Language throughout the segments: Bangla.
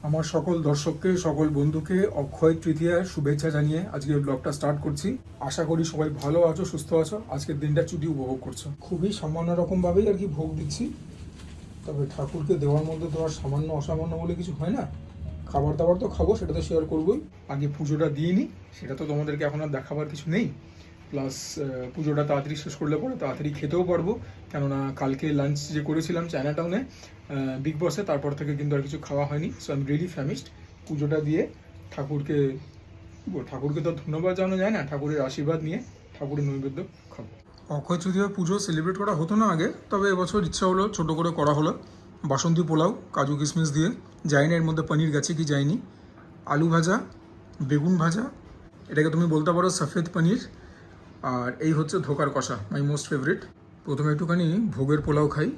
আমার সকল দর্শককে, সকল বন্ধুকে অক্ষয় তৃতীয়ার শুভেচ্ছা জানিয়ে আজকে ব্লগটা স্টার্ট করছি। আশা করি সবাই ভালো আছো, সুস্থ আছো, আজকের দিনটা ছুটি উপভোগ করছো। খুবই সামান্য রকমভাবেই আর কি ভোগ দিচ্ছি, তবে ঠাকুরকে দেওয়ার মধ্যে তো আর সামান্য অসামান্য বলে কিছু হয় না। খাবার দাবার তো খাবো, সেটা তো শেয়ার করবোই। আগে পুজোটা দিয়ে নিই, সেটা তো তোমাদেরকে এখন আর দেখাবার কিছু নেই। প্লাস পুজোটা তাড়াতাড়ি শেষ করলে পরে তাড়াতাড়ি খেতেও পারবো, কেননা কালকে লাঞ্চ যে করেছিলাম চায়নাটাউনে বিগ বসে, তারপর থেকে কিন্তু আর কিছু খাওয়া হয়নি। So I am really famished. পুজোটা দিয়ে ঠাকুরকে তো ধন্যবাদ জানানো যায় না, ঠাকুরের আশীর্বাদ নিয়ে ঠাকুরের নৈবেদ্য খাবো। অক্ষয় তৃতীয়া পুজো সেলিব্রেট করা হতো না আগে, তবে এবছর ইচ্ছা হলো ছোটো করে করা হলো। বাসন্তী পোলাও কাজু কিশমিশ দিয়ে, যাই না এর মধ্যে পনির গেছে কি যায়নি, আলু ভাজা, বেগুন ভাজা, এটাকে তুমি বলতে পারো সফেদ পনির, আর এই হচ্ছে ধোকার কষা, মাই মোস্ট ফেভারিট। প্রথমে একটুখানি ভোগের পোলাও খাই।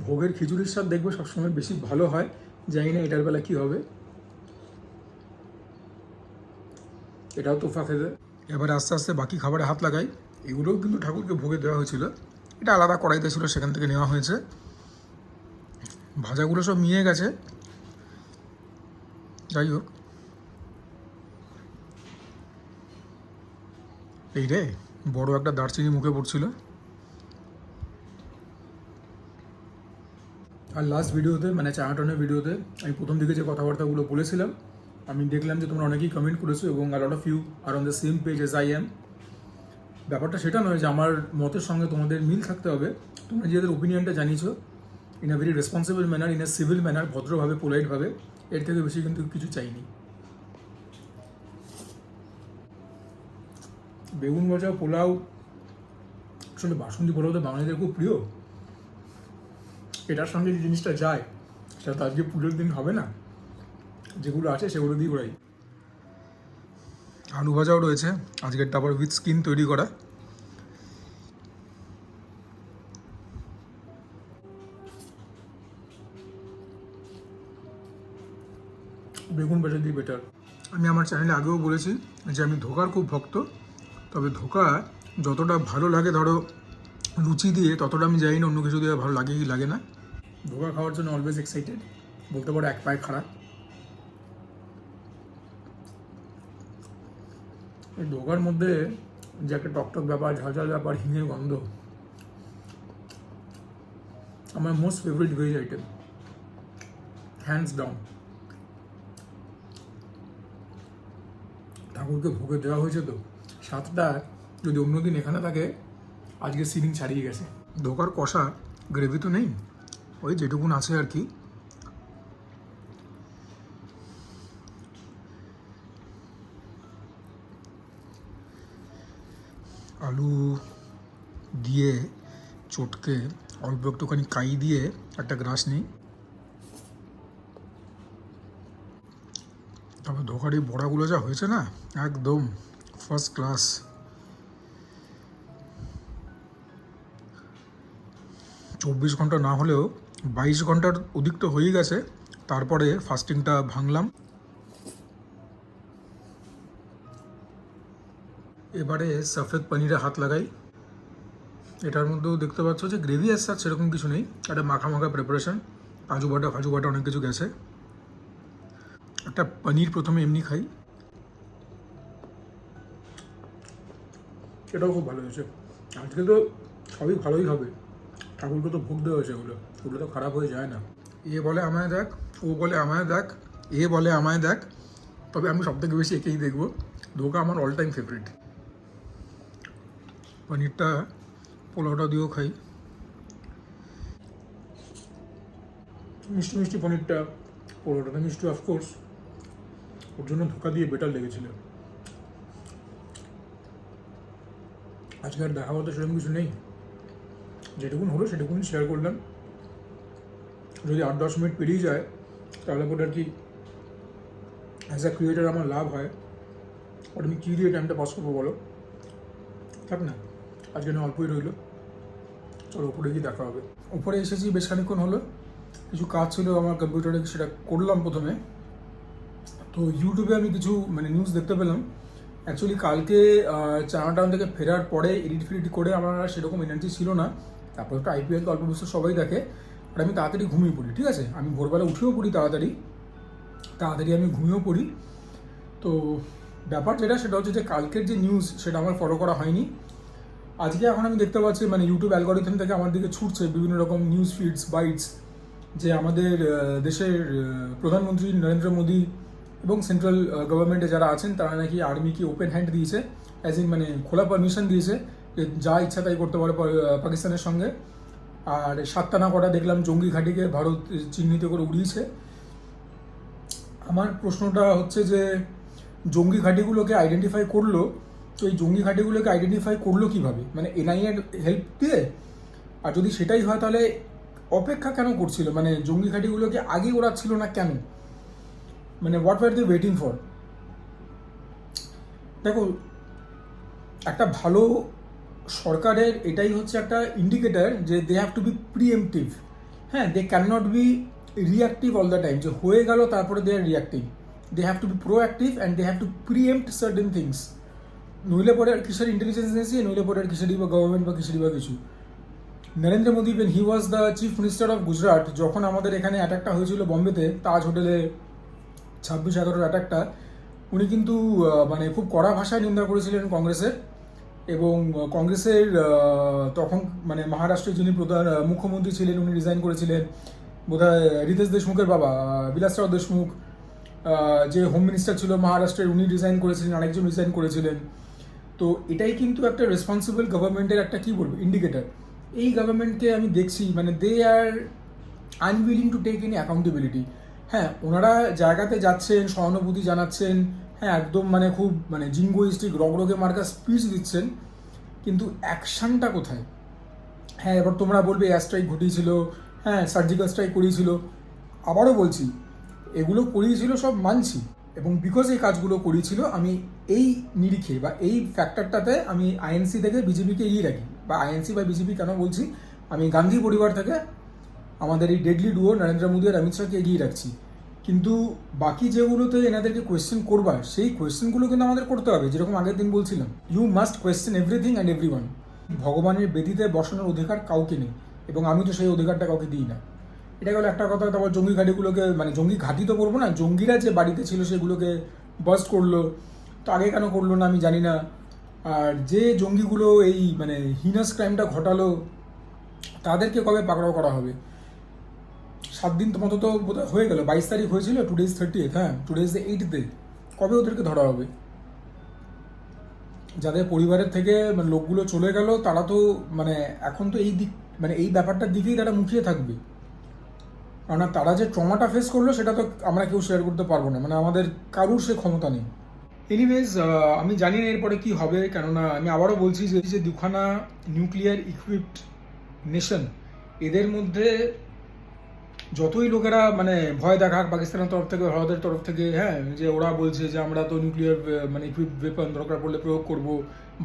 ভোগের খিচুড়ির স্বাদ দেখবে সবসময় বেশি ভালো হয়, জানি না এটার বেলা কী হবে। এটাও তোফা খেতে। এবার আস্তে আস্তে বাকি খাবারে হাত লাগাই। এগুলোও কিন্তু ঠাকুরকে ভোগে দেওয়া হয়েছিল, এটা আলাদা কড়াইতে ছিল, সেখান থেকে নেওয়া হয়েছে। ভাজাগুলো সব মিয়ে গেছে, যাই হোক। এই রে, বড় একটা দারচিনি মুখে পড়ছিল। আর লাস্ট ভিডিওতে, মানে চায়নাটাউনের ভিডিওতে আমি প্রথম দিকে যে কথাবার্তাগুলো বলেছিলাম, আমি দেখলাম যে তোমরা অনেকেই কমেন্ট করেছো এবং a lot of you are on the same page as I am. ব্যাপারটা সেটা নয় যে আমার মতের সঙ্গে তোমাদের মিল থাকতে হবে, তোমরা নিজেদের ওপিনিয়নটা জানিয়েছো in a very responsible manner, in a civil manner, ভদ্রভাবে, পোলাইটভাবে। এর থেকে বেশি কিন্তু কিছু চাইনি। বেগুন ভাজা পোলাও, আসলে বাসন্তী পোলাও তো বাঙালিদের খুব প্রিয়। এটার সঙ্গে যে জিনিসটা যায় সেটা তো আজকে পুজোর দিন হবে না, যেগুলো আছে সেগুলো দিয়ে ওড়াই। আলু ভাজাও রয়েছে আজকের, তারপর উইথ স্কিন তৈরি করা। বেগুন ভাজা দিয়ে বেটার। আমি আমার চ্যানেলে আগেও বলেছি যে আমি ধোকার খুব ভক্ত, তবে ধোকা যতটা ভালো লাগে ধরো লুচি দিয়ে, ততটা আমি জানি না অন্য কিছু দিয়ে ভালো লাগে কি লাগে না। ধোকা খাওয়ার জন্য অলওয়েজ এক্সাইটেড, বলতে পারো এক পায়ে খারাপ। এই ধোকার মধ্যে যে একটা টকটক ব্যাপার, ঝালঝাল ব্যাপার, হিঙের গন্ধ, আমার most favourite veg item, hands down. ঠাকুরকে ভোগে দেওয়া হয়েছে তো, স্বাদটা যদি অন্যদিন এখানে থাকে, আজকে সিলিং ছাড়িয়ে গেছে। ধোকার কষা, গ্রেভি তো নেই, ওই যেটুকুন আছে আর কি। আলু দিয়ে চটকে অল্প একটুখানি কাই দিয়ে একটা গ্রাস নিই। তারপর ধোকার এই বড়াগুলো যা হয়েছে না, একদম ফার্স্ট ক্লাস। 24 ঘন্টা না হলেও 22 ঘন্টার অধিক তো হয়েই গেছে, তারপরে ফাস্টিংটা ভাঙলাম। এবারে সফেদ পনিরে হাত লাগাই। এটার মধ্যেও দেখতে পাচ্ছ যে গ্রেভি আসছে, সেরকম কিছু নেই, একটা মাখা মাখা প্রিপারেশন, কাজু বাটা অনেক কিছু গেছে। একটা পনির প্রথমে এমনি খাই, এটাও খুব ভালো হয়েছে। আজকে তো সবই ভালোই হবে, ঠাকুরকে তো ভোগ দেওয়া হয়েছে, ওগুলো তো খারাপ হয়ে যায় না। এ বলে আমায় দেখ, ও বলে আমায় দেখ, এ বলে আমায় দেখ, তবে আমি সবথেকে বেশি একেই দেখবো। ধোকা আমার অল টাইম ফেভারিট। পনিরটা পোলাওটা দিয়েও খাই। মিষ্টি মিষ্টি পনিরটা, পোলাওটাতে মিষ্টি অফকোর্স, ওর জন্য ধোকা দিয়ে বেটার লেগেছিল। আজকে আর দেখা হতো সেরকম কিছু নেই, যেটুকুন হলো সেটুকুনই শেয়ার করলাম। যদি 8-10 মিনিট পেরিয়ে যায় তাহলে পরে আর কি অ্যাজ আ ক্রিয়েটার আমার লাভ হয়, ওটা আমি কী দিয়ে টাইমটা পাস করবো বলো। থাক না, আজকে না অল্পই রইলো, চলো উপরে গিয়ে দেখা হবে। উপরে এসেছি বেশ খানিক্ষণ হলো, কিছু কাজ ছিল আমার কম্পিউটারে, সেটা করলাম প্রথমে। তো ইউটিউবে আমি কিছু মানে নিউজ দেখতে পেলাম। অ্যাকচুয়ালি কালকে চায়নাটাউন থেকে ফেরার পরে এডিট ফিডিট করে আমার সেরকম এনার্জি ছিল না। তারপরে তো আইপিএল তো অল্প বিস্তর সবাই দেখে, আর আমি তাড়াতাড়ি ঘুমিয়ে পড়ি, ঠিক আছে, আমি ভোরবেলা উঠেও পড়ি তাড়াতাড়ি আমি ঘুমিয়েও পড়ি। তো ব্যাপার যেটা সেটা হচ্ছে যে কালকের যে নিউজ সেটা আমার ফলো করা হয়নি। আজকে এখন আমি দেখতে পাচ্ছি মানে ইউটিউব অ্যালগরিথম থেকে আমার দিকে ছুটছে বিভিন্ন রকম নিউজ ফিডস বাইটস, যে আমাদের দেশের প্রধানমন্ত্রী নরেন্দ্র মোদী এবং সেন্ট্রাল গভর্নমেন্টে যারা আছেন তারা নাকি আর্মিকে ওপেন হ্যান্ড দিয়েছে, অ্যাজ ইন মানে খোলা পারমিশন দিয়েছে যে যা ইচ্ছা তাই করতে পারে পাকিস্তানের সঙ্গে। আর 7টা না কটা দেখলাম জঙ্গি ঘাঁটিকে ভারত চিহ্নিত করে উড়িয়েছে। আমার প্রশ্নটা হচ্ছে যে জঙ্গি ঘাঁটিগুলোকে আইডেন্টিফাই করলো, তো এই জঙ্গি ঘাঁটিগুলোকে আইডেন্টিফাই করলো কীভাবে, মানে এনআইএর হেল্প দিয়ে? আর যদি সেটাই হয় তাহলে অপেক্ষা কেন করছিল, মানে জঙ্গি ঘাঁটিগুলোকে আগে ওড়াচ্ছিল না কেন, মানে what were they waiting for? দেখো, একটা ভালো সরকারের এটাই হচ্ছে একটা ইন্ডিকেটার যে they have to be preemptive. হ্যাঁ, they can not be reactive all the time, যে হয়ে গেল তারপরে they are reactive. They have to be proactive and they have to preempt certain things. নইলে পরে আর কিসের ইন্টেলিজেন্স এসেছে, নইলে পরে আর কিসেরই বা গভর্নমেন্ট বা কিসেরই বা কিছু। Narendra Modi when he was the chief minister of Gujarat, যখন আমাদের এখানে অ্যাটাকটা হয়েছিল বম্বেতে তাজ হোটেলে 26/11 অ্যাটাকটা, উনি কিন্তু মানে খুব কড়া ভাষায় নিন্দা করেছিলেন কংগ্রেসের। এবং কংগ্রেসের তখন মানে মহারাষ্ট্রের যিনি প্রধান মুখ্যমন্ত্রী ছিলেন উনি রিজাইন করেছিলেন, বোধহয় রিতেশ দেশমুখের বাবা বিলাসরাও দেশমুখ, যে হোম মিনিস্টার ছিল মহারাষ্ট্রের উনি রিজাইন করেছিলেন, আরেকজন রিজাইন করেছিলেন। তো এটাই কিন্তু একটা রেসপন্সিবল গভর্নমেন্টের একটা কী বলবো ইন্ডিকেটার। এই গভর্নমেন্টকে আমি দেখছি মানে they are unwilling to take any accountability. হ্যাঁ, ওনারা জায়গাতে যাচ্ছেন, সহানুভূতি জানাচ্ছেন, হ্যাঁ একদম মানে খুব মানে জিঙ্গোইস্টিক রগরগে মার্কা স্পিচ দিচ্ছেন, কিন্তু অ্যাকশানটা কোথায়? হ্যাঁ, এবার তোমরা বলবে এয়ার স্ট্রাইক ঘটিয়েছিল, হ্যাঁ সার্জিক্যাল স্ট্রাইক করিয়েছিল, আবারও বলছি এগুলো করিয়েছিল সব মানছি, এবং বিকজ এই কাজগুলো করিয়েছিল আমি এই নিরিখে বা এই ফ্যাক্টরটাতে আমি আইএনসি থেকে বিজেপিকে এগিয়ে রাখি, বা আইএনসি বা বিজেপি কেন বলছি, আমি গান্ধী পরিবার থেকে আমাদের এই ডেডলি ডুও নরেন্দ্র মোদী আর অমিত শাহকে এগিয়ে রাখছি। কিন্তু বাকি যেগুলোতে এনাদেরকে কোয়েশ্চেন করবার, সেই কোয়েশ্চেনগুলো কিন্তু আমাদের করতে হবে। যেরকম আগের দিন বলছিলাম, you must question everything and everyone. ভগবানের বেদিতে বসানোর অধিকার কাউকে নেই, এবং আমি তো সেই অধিকারটা কাউকে দিই না। এটা গেল একটা কথা। তারপর জঙ্গি ঘাঁটিগুলোকে মানে জঙ্গি ঘাঁটি তো করবো না, জঙ্গিরা যে বাড়িতে ছিল সেগুলোকে বাস্ট করলো, তো আগে কেন করলো না আমি জানি না। আর যে জঙ্গিগুলো এই মানে হিনাস ক্রাইমটা ঘটালো তাদেরকে কবে পাকড়াও করা হবে? 7 দিন মতো তো বোধহয় হয়ে গেল, 22 তারিখ হয়েছিল, টুডে ইজ 30th, হ্যাঁ টুডে ইজ 8th, কবে ওদেরকে ধরা হবে? যাদের পরিবারের থেকে মানে লোকগুলো চলে গেল তারা তো মানে এখন তো এই দিক মানে এই ব্যাপারটার দিকেই তারা মুখিয়ে থাকবে, কারণ তারা যে ট্রমাটা ফেস করলো সেটা তো আমরা কেউ শেয়ার করতে পারবো না, মানে আমাদের কারুর সে ক্ষমতা নেই। এনিওয়েজ, আমি জানি না এরপরে কী হবে, কেননা আমি আবারও বলছি যে দুখানা নিউক্লিয়ার ইকুইপড নেশন, এদের মধ্যে যতই লোকেরা মানে ভয় দেখাক পাকিস্তানের তরফ থেকে, ভারতের তরফ থেকে, হ্যাঁ যে ওরা বলছে যে আমরা তো নিউক্লিয়ার মানে ইকুইপড ওয়েপন দরকার পড়লে প্রয়োগ করব,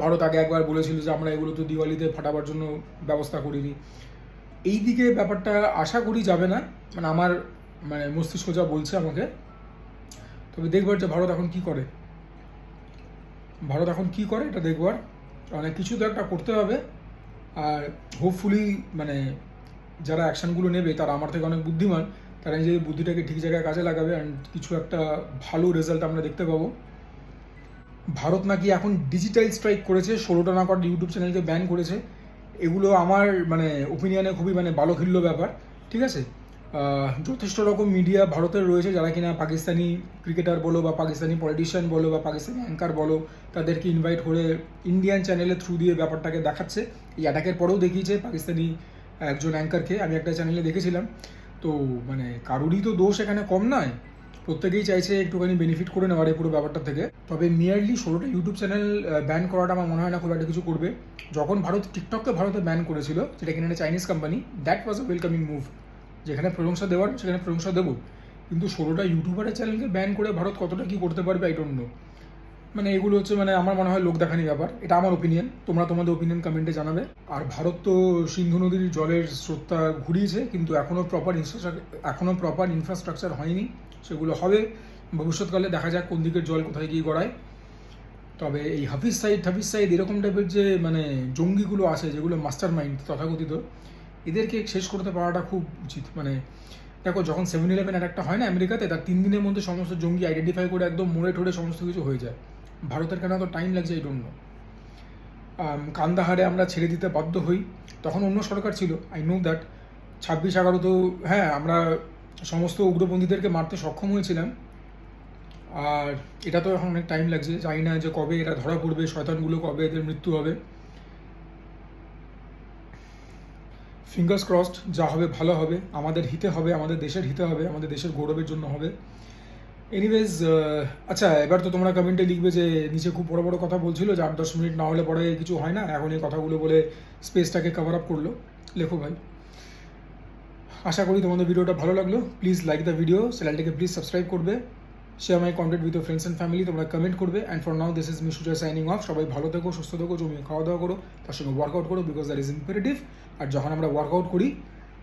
ভারত আগে একবার বলেছিল যে আমরা এগুলো তো দিওয়ালিতে ফাটাবার জন্য ব্যবস্থা করিনি, এই দিকে ব্যাপারটা আশা করি যাবে না, মানে আমার মানে মস্তিষ্ক যা বলছে আমাকে। তবে দেখবার যে ভারত এখন কি করে, এটা দেখবার, অনেক কিছু তো একটা করতে হবে। আর হোপফুলি মানে যারা অ্যাকশানগুলো নেবে তারা আমার থেকে অনেক বুদ্ধিমান, তারা নিজেদের বুদ্ধিটাকে ঠিক জায়গায় কাজে লাগাবে, অ্যান্ড কিছু একটা ভালো রেজাল্ট আমরা দেখতে পাবো। ভারত নাকি এখন ডিজিটাল স্ট্রাইক করেছে, 16টা না কটা ইউটিউব চ্যানেলকে ব্যান করেছে। এগুলো আমার মানে ওপিনিয়নে খুবই মানে বালখিল্য ব্যাপার, ঠিক আছে। যথেষ্ট রকম মিডিয়া ভারতের রয়েছে যারা কিনা পাকিস্তানি ক্রিকেটার বলো বা পাকিস্তানি পলিটিশিয়ান বলো বা পাকিস্তানি অ্যাঙ্কার বলো, তাদেরকে ইনভাইট করে ইন্ডিয়ান চ্যানেলের থ্রু দিয়ে ব্যাপারটাকে দেখাচ্ছে। এই অ্যাটাকের পরেও দেখিয়েছে পাকিস্তানি একজন অ্যাঙ্কারকে, আমি একটা চ্যানেলে দেখেছিলাম। তো মানে কারুরই তো দোষ এখানে কম নয়, প্রত্যেকেই চাইছে একটুখানি বেনিফিট করে নেওয়ার এই পুরো ব্যাপারটা থেকে। তবে মিয়ারলি 16টা ইউটিউব চ্যানেল ব্যান করাটা আমার মনে হয় না খুব একটা কিছু করবে। যখন ভারত টিকটককে ভারতে ব্যান করেছিল, যেটা কিনা একটা Chinese company, that was a welcoming move. যেখানে প্রশংসা দেওয়ার সেখানে প্রশংসা দেবো, কিন্তু 16টা ইউটিউবারের চ্যানেলকে ব্যান করে ভারত কতটা কী করতে পারবে আই ডোন্ট নো। মানে এগুলো হচ্ছে মানে আমার মনে হয় লোক দেখানি ব্যাপার, এটা আমার ওপিনিয়ন, তোমরা তোমাদের ওপিনিয়ন কমেন্টে জানাবে। আর ভারত তো সিন্ধু নদীর জলের স্রোতটা ঘুরিয়েছে, কিন্তু এখনও প্রপার ইনফ্রাস্ট্রাকচার হয়নি, সেগুলো হবে ভবিষ্যৎকালে, দেখা যাক কোন দিকের জল কোথায় গিয়ে গড়ায়। তবে এই হাফিজ সাইদ এরকম টাইপের যে মানে জঙ্গিগুলো আছে, যেগুলো মাস্টার মাইন্ড তথাকথিত, এদেরকে শেষ করতে পারাটা খুব উচিত। মানে দেখো, যখন 7-11 অ্যাটাকটা হয় না আমেরিকাতে, তার 3 দিনের মধ্যে সমস্ত জঙ্গি আইডেন্টিফাই করে একদম মোড়ে ঠোড়ে সমস্ত কিছু হয়ে যায়। ভারতের কেন এত টাইম লাগছে এই জন্য। কান্দাহারে আমরা ছেড়ে দিতে বাধ্য হই, তখন অন্য সরকার ছিল, আই নো দ্যাট। 26/11 তো হ্যাঁ, আমরা সমস্ত উগ্রপন্থীদেরকে মারতে সক্ষম হয়েছিলাম। আর এটা তো এখন অনেক টাইম লাগছে, জানি না যে কবে এরা ধরা পড়বে, শয়তানগুলো কবে এদের মৃত্যু হবে। ফিঙ্গার্স ক্রসড, যা হবে ভালো হবে, আমাদের হিতে হবে, আমাদের দেশের হিতে হবে, আমাদের দেশের গৌরবের জন্য হবে। এনিওয়েজ, আচ্ছা এবার তো তোমরা কমেন্টে লিখবে যে নিচে খুব বড় বড় কথা বলছিল যে 8-10 মিনিট না হলে পরে কিছু হয় না, এখন এই কথাগুলো বলে স্পেসটাকে কভার আপ করলো। লেখো ভাই। আশা করি তোমাদের ভিডিওটা ভালো লাগলো। প্লিজ লাইক দ্য ভিডিও, চ্যানেলটিকে প্লিজ সাবস্ক্রাইব করবে, share my content with friends and family, তোমরা কমেন্ট করবে। And for now this is me Sujoy signing off. সবাই ভালো থেকো, সুস্থ থেকো, জমিয়ে খাওয়া দাওয়া করো, তার সঙ্গে ওয়ার্কআউট করো, বিকজ দ্যাট ইজ ইম্পারেটিভ। আর যখন আমরা ওয়ার্কআউট করি,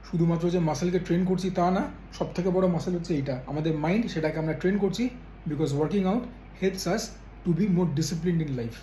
শুধুমাত্র যে মাসেলকে ট্রেন করছি তা না, সব থেকে বড় মাসেল হচ্ছে এইটা, আমাদের মাইন্ড, সেটাকে আমরা ট্রেন করছি, because working out helps us to be more disciplined in life.